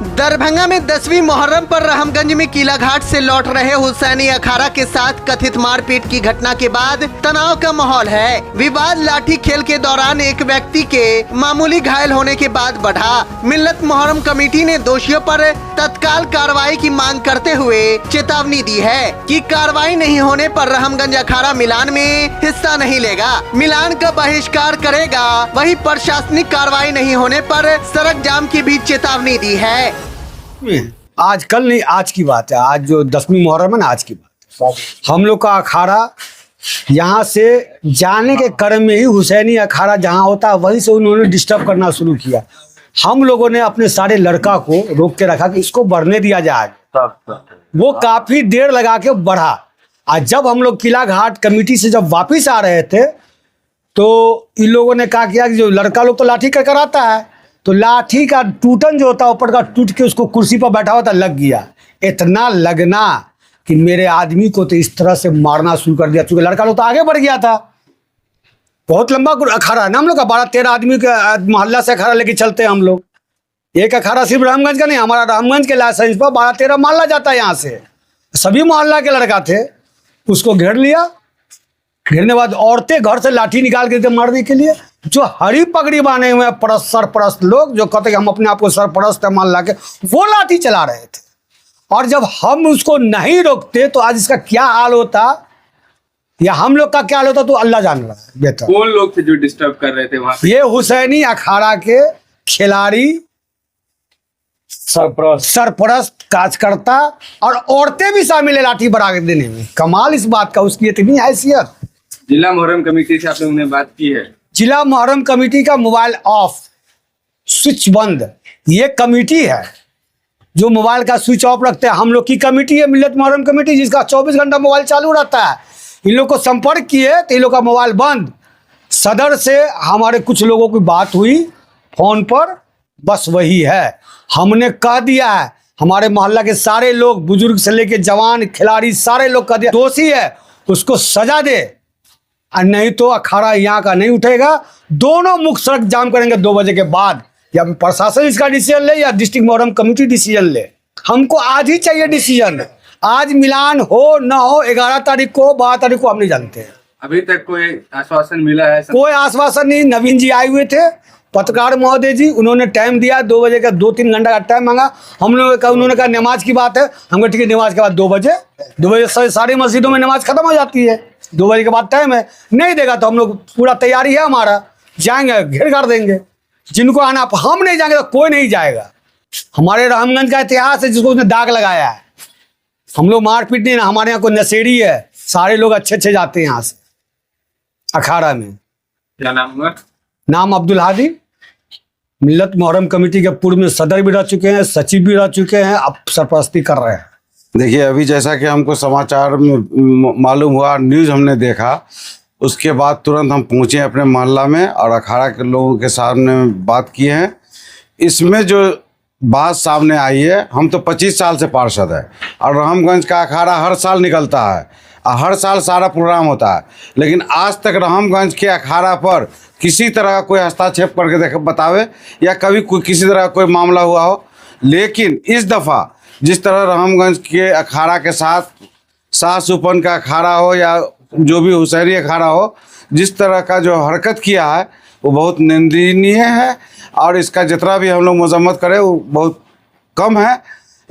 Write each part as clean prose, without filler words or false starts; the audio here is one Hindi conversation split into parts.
दरभंगा में 10वीं मुहर्रम पर रहमगंज में किला घाट से लौट रहे हुसैनी अखाड़ा के साथ कथित मारपीट की घटना के बाद तनाव का माहौल है। विवाद लाठी खेल के दौरान एक व्यक्ति के मामूली घायल होने के बाद बढ़ा। मिल्लत मुहर्रम कमेटी ने दोषियों पर तत्काल कार्रवाई की मांग करते हुए चेतावनी दी है कि कार्रवाई नहीं होने पर रहमगंज अखाड़ा मिलान में हिस्सा नहीं लेगा, मिलान का बहिष्कार करेगा। वहीं प्रशासनिक कार्रवाई नहीं होने पर सड़क जाम की भी चेतावनी दी है। आज कल नहीं, आज की बात है। आज जो 10वीं मुहर्रम है ना, आज की बात है। हम लोग का अखाड़ा यहाँ से जाने के क्रम में ही हुसैनी अखाड़ा जहाँ होता है वहीं से उन्होंने डिस्टर्ब करना शुरू किया। हम लोगों ने अपने सारे लड़का को रोक के रखा कि इसको बढ़ने दिया जाए। वो काफी देर लगा के बढ़ा। आज जब हम लोग किला घाट कमेटी से जब वापिस आ रहे थे तो इन लोगों ने कहा किया कि जो लड़का लोग तो लाठी कर आता है, तो लाठी का टूटन जो होता है ऊपर का टूट के उसको कुर्सी पर बैठा हुआ था, लग गया। इतना लगना कि मेरे आदमी को तो इस तरह से मारना शुरू कर दिया। चूंकि लड़का लोग तो आगे बढ़ गया था। बहुत लंबा अखाड़ा है ना हम लोग का, 12-13 आदमी के मोहल्ला से अखाड़ा लेके चलते हैं हम लोग। एक अखाड़ा सिर्फ रामगंज का नहीं, हमारा रामगंज के लाइसेंस पर 12-13 मोहल्ला जाता है। यहाँ से सभी मोहल्ला के लड़का थे। उसको घेर लिया। घेरने बाद औरतें घर से लाठी निकाल के मारने के लिए, जो हरी पगड़ी बांधे हुए सरपरस्त लोग जो कहते हैं हम अपने आप को सरपरस्त मान ला के, वो लाठी चला रहे थे। और जब हम उसको नहीं रोकते तो आज इसका क्या हाल होता या हम लोग का क्या हाल होता तो अल्लाह जान रहा है बेहतर। कौन लोग थे जो डिस्टर्ब कर रहे थे वहां पे? ये हुसैनी अखाड़ा के खिलाड़ी, सरपरस्त, कार्यकर्ता और औरतें भी शामिल है लाठी बढ़ा देने में। कमाल इस बात का, उसकी इतनी हैसियत। जिला मुहर्रम कमेटी से आप लोगों ने बात की है? जिला मुहर्रम कमेटी का मोबाइल ऑफ, स्विच बंद। ये कमेटी है जो मोबाइल का स्विच ऑफ रखते हैं। हम लोग की कमेटी है मिल्लत मुहर्रम कमेटी, जिसका 24 घंटा मोबाइल चालू रहता है। इन लोग को संपर्क किए तो इन लोग का मोबाइल बंद। सदर से हमारे कुछ लोगों की बात हुई फोन पर, बस वही है। हमने कह दिया है, हमारे मोहल्ला के सारे लोग, बुजुर्ग से लेके जवान, खिलाड़ी, सारे लोग कह दिया दोषी है उसको सजा दे, और नहीं तो अखाड़ा यहाँ का नहीं उठेगा। दोनों मुख्य सड़क जाम करेंगे 2 बजे के बाद। या प्रशासन इसका डिसीजन ले या डिस्ट्रिक्ट मुहर्रम कमेटी डिसीजन ले। हमको आज ही चाहिए डिसीजन। आज मिलान हो ना हो, 11 तारीख को, 12 तारीख को हम नहीं जानते हैं। अभी तक कोई आश्वासन मिला है? कोई आश्वासन नहीं। नवीन जी आए हुए थे, पत्रकार महोदय जी, उन्होंने टाइम दिया 2 बजे का, 2-3 घंटा का टाइम मांगा। हम लोगों का, उन्होंने कहा नमाज की बात है। हम ठीक है, नमाज के बाद 2 बजे सारी मस्जिदों में नमाज खत्म हो जाती है। 2 बजे के बाद टाइम है। नहीं देगा तो हम लोग पूरा तैयारी है हमारा, जाएंगे, घेर कर देंगे। जिनको आना, हम नहीं जाएंगे तो कोई नहीं जाएगा। हमारे रामगंज का इतिहास है जिसको उसने दाग लगाया है। हम लोग मारपीट नहीं ना, हमारे यहाँ कोई नशेड़ी है। सारे लोग अच्छे जाते हैं यहाँ से अखाड़ा में। क्या नाम हुआ? नाम अब्दुल हादी। मिल्लत मुहर्रम कमेटी के पूर्व में सदर भी रह चुके हैं, सचिव भी रह चुके हैं, अब सरपरस्ती कर रहे हैं। देखिए, अभी जैसा कि हमको समाचार में मालूम हुआ, न्यूज़ हमने देखा, उसके बाद तुरंत हम पहुँचे अपने मोहल्ला में और अखाड़ा के लोगों के सामने बात किए हैं। इसमें जो बात सामने आई है, हम तो 25 साल से पार्षद है और रामगंज का अखाड़ा हर साल निकलता है और हर साल सारा प्रोग्राम होता है, लेकिन आज तक रामगंज के अखाड़ा पर किसी तरह का कोई हस्तक्षेप करके देख बतावे या कभी कोई किसी तरह का कोई मामला हुआ हो। लेकिन इस दफ़ा जिस तरह रामगंज के अखाड़ा के साथ शाह सुपन का अखाड़ा हो या जो भी हुसैनी अखाड़ा हो, जिस तरह का जो हरकत किया है वो बहुत निंदनीय है और इसका जितना भी हम लोग मजम्मत करें वो बहुत कम है।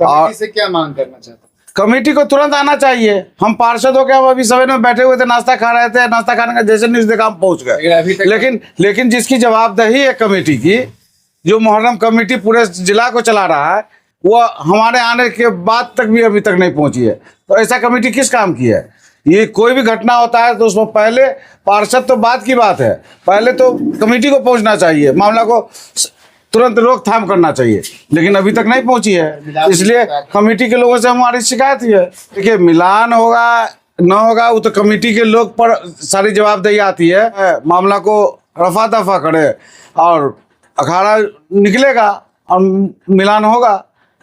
कमेटी से क्या मांग करना चाहते हैं? कमेटी को तुरंत आना चाहिए। हम पार्षद होकर हम अभी सवेरे में बैठे हुए थे, नाश्ता खा रहे थे, नाश्ता खाने का जैसे न्यूज़ देखा हम पहुंच गए। लेकिन जिसकी जवाबदेही है कमेटी की, जो मुहर्रम कमेटी पूरे जिला को चला रहा है, वो हमारे आने के बाद तक भी अभी तक नहीं पहुंची है। तो ऐसा कमेटी किस काम की है? ये कोई भी घटना होता है तो उसमें पहले पार्षद तो बात की बात है, पहले तो कमेटी को पहुंचना चाहिए, मामला को तुरंत रोकथाम करना चाहिए, लेकिन अभी तक नहीं पहुंची है। इसलिए कमेटी के लोगों से हमारी शिकायत ही है। देखिए, मिलान होगा न होगा वो तो कमेटी के लोग पर सारी जवाबदेही आती है। मामला को रफा दफा करे और अखाड़ा निकलेगा और मिलान होगा।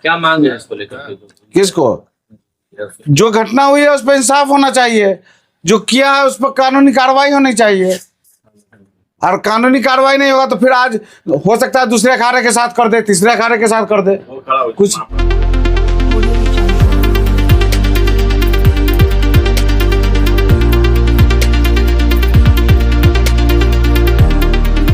क्या मांग है इसको लेकर? किसको? जो घटना हुई है उस पर इंसाफ होना चाहिए, जो किया है उस पर कानूनी कार्रवाई होनी चाहिए। और कानूनी कार्रवाई नहीं होगा तो फिर आज हो सकता है दूसरे अखाड़े के साथ कर दे, तीसरे अखाड़े के साथ कर दे कुछ।